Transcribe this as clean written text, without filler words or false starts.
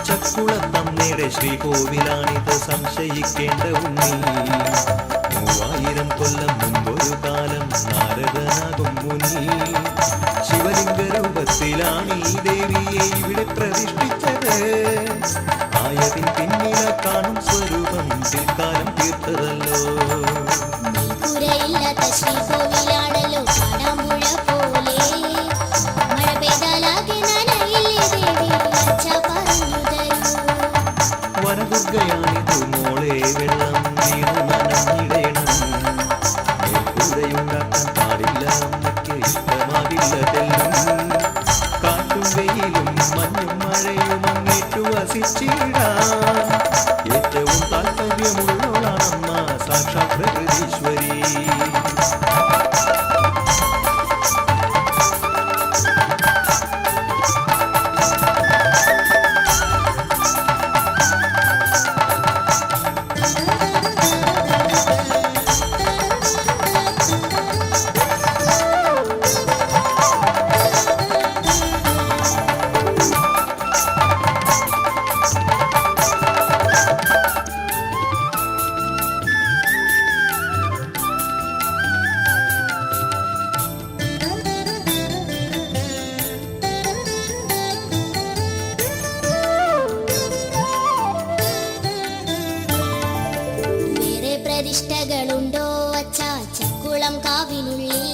ചക്കുളത്തമ്മയുടെ ശ്രീകോവിലാണിത് സംശയിക്കേണ്ട ഉണ്ണി. 3000 കൊല്ലം മുമ്പൊരു കാലം നാരദനാകും മുനി ശിവലിംഗ രൂപത്തിലാണ് ഈ ദേവിയെ ഇവിടെ പ്രതിഷ്ഠിച്ചത്. ആയതിൻ പിന്നില കാണും സ്വരൂപം പിൽക്കാലം തീർത്തതല്ലോ. ശ്രീകോവിലാണല്ലോ കാടാമ്പുഴ പോലെ മഴ പെയ്താലാകെ നനയില്ലേ ദേവി അച്ഛ പറഞ്ഞു തരൂ. വനദുർഗയാണിതു മോളെ വെള്ളം വീണു നനഞ്ഞിടേണം. മേൽക്കൂരയുണ്ടാക്കാൻ പാടില്ല അമ്മയ്ക്ക് ഇഷ്ടമാകില്ല തെല്ലും. കാറ്റും വെയിലും മഞ്ഞും മഴയും അങ്ങിട്ടു വസിച്ചിടാം. ഏറ്റവും താല്പര്യമുള്ളോളാണമ്മ സാക്ഷാത് പ്രകൃതീശ്വരി. പ്രതിഷ്ഠകളുണ്ടോ അച്ഛാ ചക്കുളം കാവിനുള്ളിൽ?